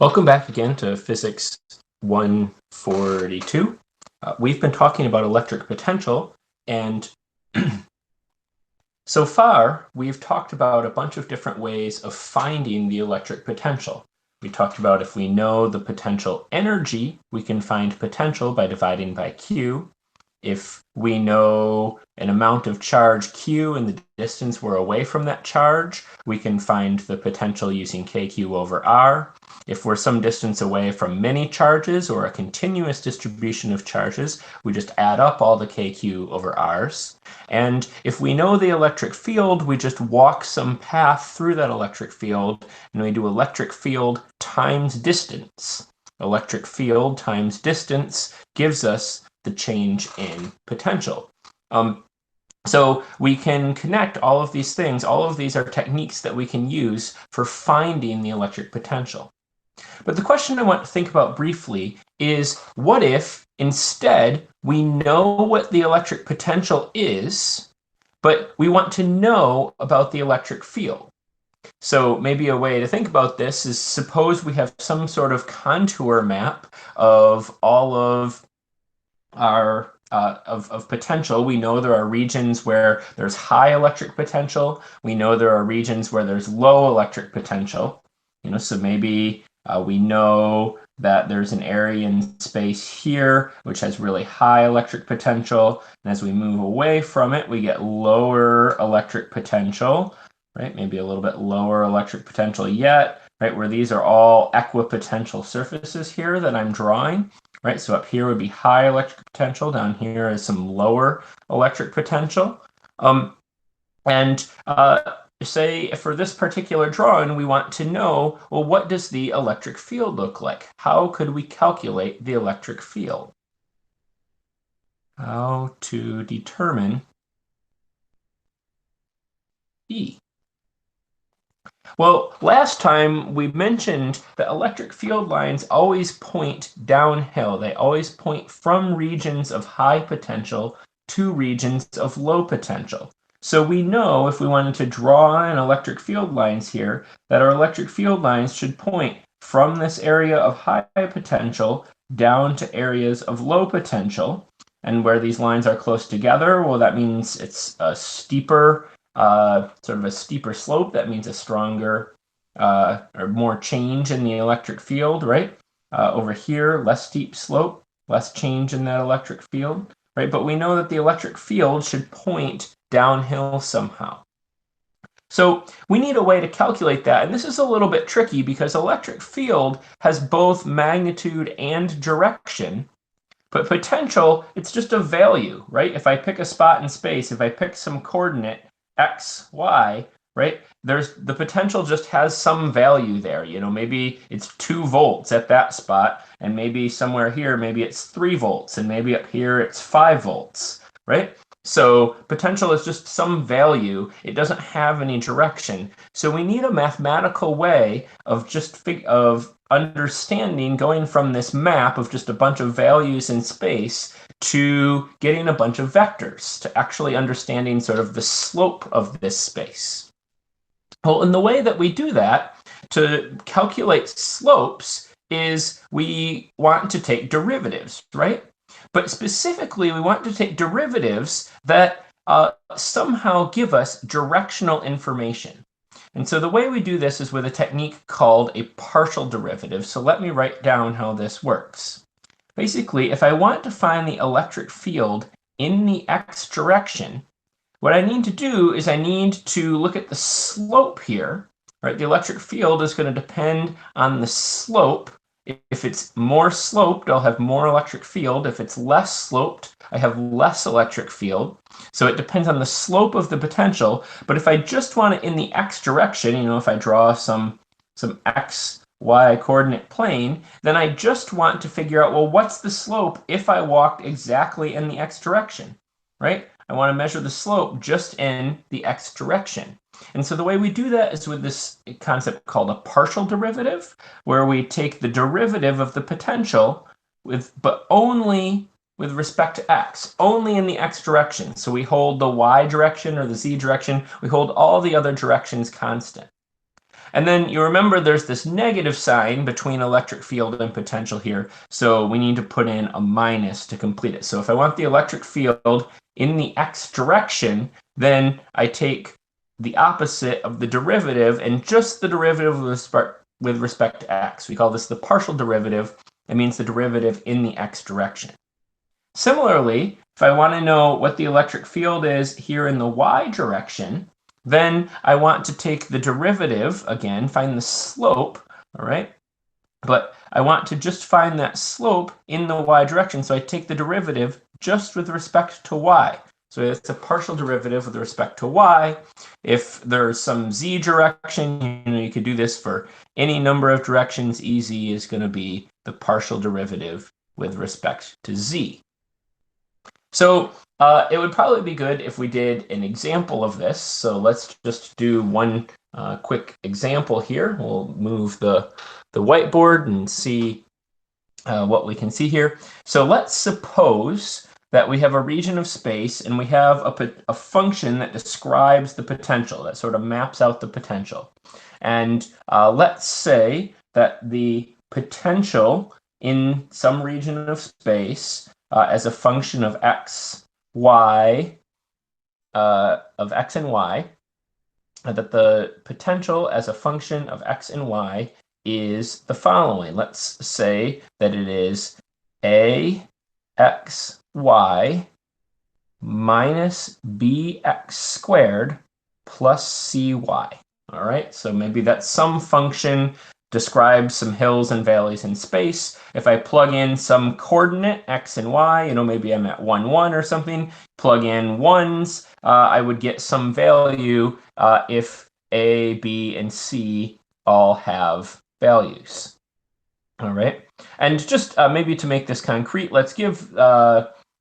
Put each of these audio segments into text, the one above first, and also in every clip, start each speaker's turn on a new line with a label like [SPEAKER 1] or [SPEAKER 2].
[SPEAKER 1] Welcome back again to Physics 142. We've been talking about electric potential, and so far we've talked about a bunch of different ways of finding the electric potential. We talked about if we know the potential energy, we can find potential by dividing by Q. If we know an amount of charge Q and the distance we're away from that charge, we can find the potential using KQ over R. If we're some distance away from many charges or a continuous distribution of charges, we just add up all the KQ over R's. And if we know the electric field, we just walk some path through that electric field, and we do electric field times distance. Electric field times distance gives us the change in potential. So we can connect all of these things. All of these are techniques that we can use for finding the electric potential. But the question I want to think about briefly is, what if instead we know what the electric potential is, but we want to know about the electric field? So maybe a way to think about this is, suppose we have some sort of contour map of all of our of potential. We know there are regions where there's high electric potential. We know there are regions where there's low electric potential. So maybe we know that there's an area in space here which has really high electric potential, and as we move away from it, we get lower electric potential, right? Maybe a little bit lower electric potential yet, right? Where these are all equipotential surfaces here that I'm drawing. Right, so up here would be high electric potential, down here is some lower electric potential. Say for this particular drawing, we want to know, well, what does the electric field look like? How could we calculate the electric field? How to determine E? Well, last time we mentioned that electric field lines always point downhill. They always point from regions of high potential to regions of low potential. So we know, if we wanted to draw in electric field lines here, that our electric field lines should point from this area of high potential down to areas of low potential. And where these lines are close together, well, that means it's a steeper sort of a steeper slope. That means a stronger or more change in the electric field, right? Over here, less steep slope, less change in that electric field, right? But we know that the electric field should point downhill somehow. So we need a way to calculate that, and this is a little bit tricky because electric field has both magnitude and direction. But potential, it's just a value, right? If I pick a spot in space, if I pick some coordinate, x, y, right? The potential just has some value there. Maybe it's 2 volts at that spot, and maybe somewhere here, maybe it's 3 volts, and maybe up here it's 5 volts, right? So potential is just some value. It doesn't have any direction. So we need a mathematical way of of understanding, going from this map of just a bunch of values in space to getting a bunch of vectors, to actually understanding sort of the slope of this space. Well, and the way that we do that to calculate slopes is we want to take derivatives, right? But specifically, we want to take derivatives that somehow give us directional information. And so the way we do this is with a technique called a partial derivative. So let me write down how this works. Basically, if I want to find the electric field in the x direction, what I need to do is I need to look at the slope here, right? The electric field is going to depend on the slope. If it's more sloped, I'll have more electric field. If it's less sloped, I have less electric field. So it depends on the slope of the potential. But if I just want it in the x direction, if I draw some x, y coordinate plane, then I just want to figure out, well, what's the slope if I walked exactly in the x direction, right? I want to measure the slope just in the x direction. And so the way we do that is with this concept called a partial derivative, where we take the derivative of the potential but only with respect to x, only in the x direction. So we hold the y direction or the z direction, we hold all the other directions constant. And then you remember there's this negative sign between electric field and potential here, so we need to put in a minus to complete it. So if I want the electric field in the x direction, then I take the opposite of the derivative and just the derivative with respect to x. We call this the partial derivative. It means the derivative in the x direction. Similarly, if I want to know what the electric field is here in the y direction, then I want to take the derivative, again, find the slope, all right? But I want to just find that slope in the y direction, so I take the derivative just with respect to y. So it's a partial derivative with respect to y. If there's some z direction, you could do this for any number of directions. Ez is going to be the partial derivative with respect to z. So it would probably be good if we did an example of this. So let's just do one quick example here. We'll move the whiteboard and see what we can see here. So let's suppose that we have a region of space and we have a function that describes the potential, that sort of maps out the potential. And let's say that the potential in some region of space as a function of x, y, of x and y, that the potential as a function of x and y is the following. Let's say that it is axy minus bx squared plus cy. All right, so maybe that's some function describes some hills and valleys in space. If I plug in some coordinate, x and y, maybe I'm at 1, 1 or something, plug in ones, I would get some value if a, b, and c all have values. All right, and just maybe to make this concrete, let's give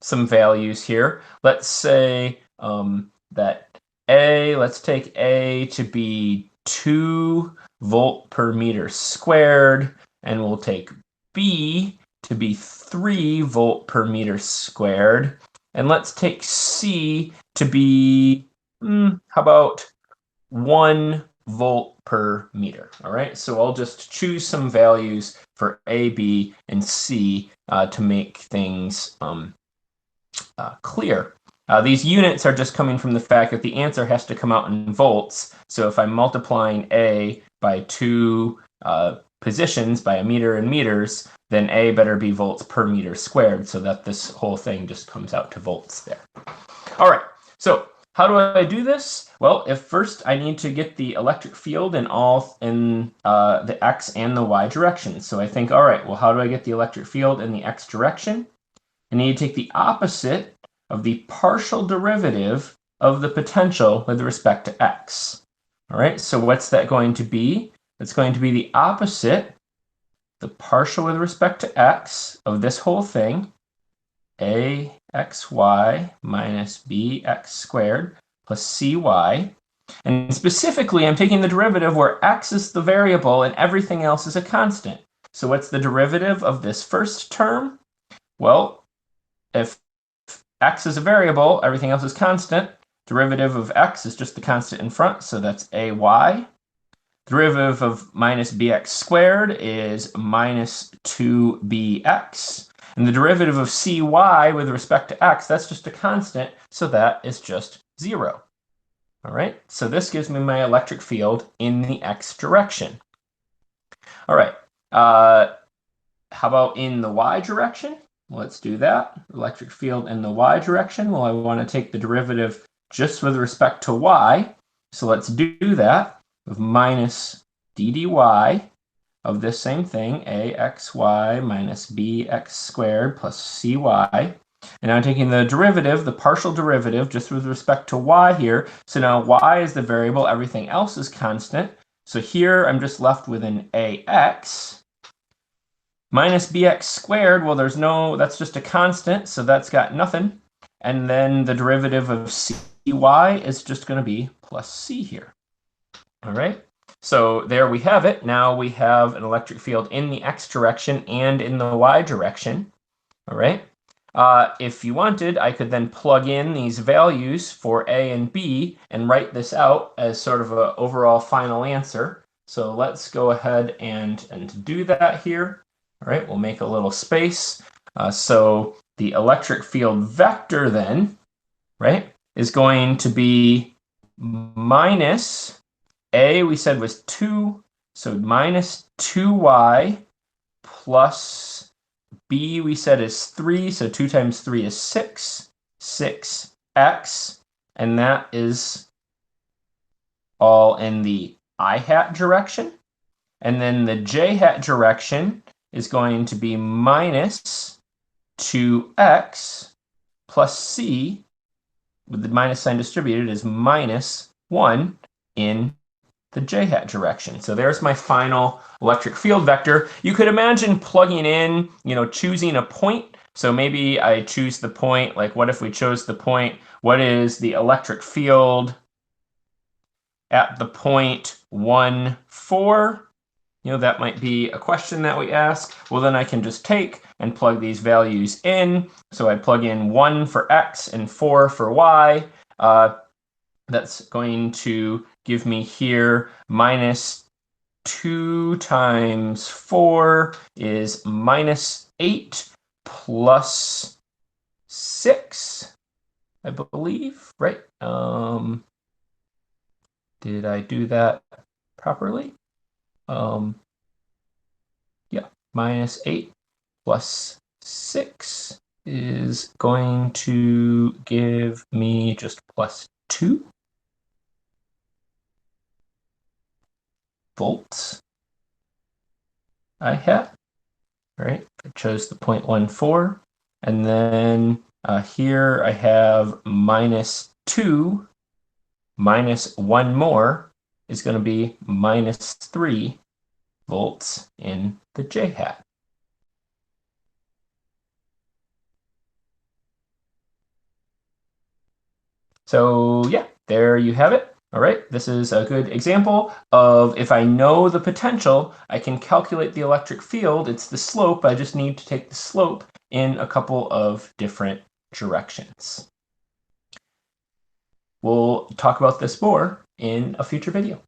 [SPEAKER 1] some values here. Let's say that let's take a to be 2 volt per meter squared, and we'll take b to be 3 volt per meter squared, and let's take c to be how about 1 volt per meter. All right, so I'll just choose some values for a, b, and c to make things clear. These units are just coming from the fact that the answer has to come out in volts. So if I'm multiplying a by 2 positions by a meter in meters, then a better be volts per meter squared, so that this whole thing just comes out to volts there. All right, so how do I do this? Well, if first I need to get the electric field in the x and the y direction. So I think, all right, well, how do I get the electric field in the x direction? I need to take the opposite of the partial derivative of the potential with respect to x. All right, so what's that going to be? It's going to be the opposite, the partial with respect to x of this whole thing, axy minus bx squared plus cy. And specifically, I'm taking the derivative where x is the variable and everything else is a constant. So what's the derivative of this first term? Well, if x is a variable, everything else is constant. Derivative of x is just the constant in front, so that's ay. Derivative of minus bx squared is minus 2bx. And the derivative of cy with respect to x, that's just a constant, so that is just 0. All right, so this gives me my electric field in the x direction. All right, how about in the y direction? Let's do that. Electric field in the y direction. Well, I want to take the derivative just with respect to y. So let's do that with minus d dy of this same thing, axy minus bx squared plus cy. And now I'm taking the derivative, the partial derivative, just with respect to y here. So now y is the variable, everything else is constant. So here I'm just left with an ax. Minus bx squared, well, that's just a constant, so that's got nothing. And then the derivative of cy is just going to be plus c here. All right, so there we have it. Now we have an electric field in the x direction and in the y direction. All right, if you wanted, I could then plug in these values for a and b and write this out as sort of an overall final answer. So let's go ahead and do that here. All right, we'll make a little space. So the electric field vector then, right, is going to be minus A, we said was 2, so minus 2y plus B, we said is 3, so 2 times 3 is 6, 6x, and that is all in the I hat direction. And then the j hat direction is going to be minus 2x plus c, with the minus sign distributed, is minus 1 in the j hat direction. So there's my final electric field vector. You could imagine plugging in, choosing a point. So maybe I choose the point, like what if we chose the point, what is the electric field at the point 1, 4? That might be a question that we ask. Well, then I can just take and plug these values in. So I plug in 1 for x and 4 for y. That's going to give me here minus 2 times 4 is minus 8 plus 6, I believe, right? Did I do that properly? Yeah, minus 8 plus 6 is going to give me just plus 2 volts. I hat, right? I chose the 0.14. And then here I have minus 2 minus 1 more is going to be minus 3 volts in the j hat. So yeah, there you have it. All right, this is a good example of if I know the potential, I can calculate the electric field. It's the slope. I just need to take the slope in a couple of different directions. We'll talk about this more in a future video.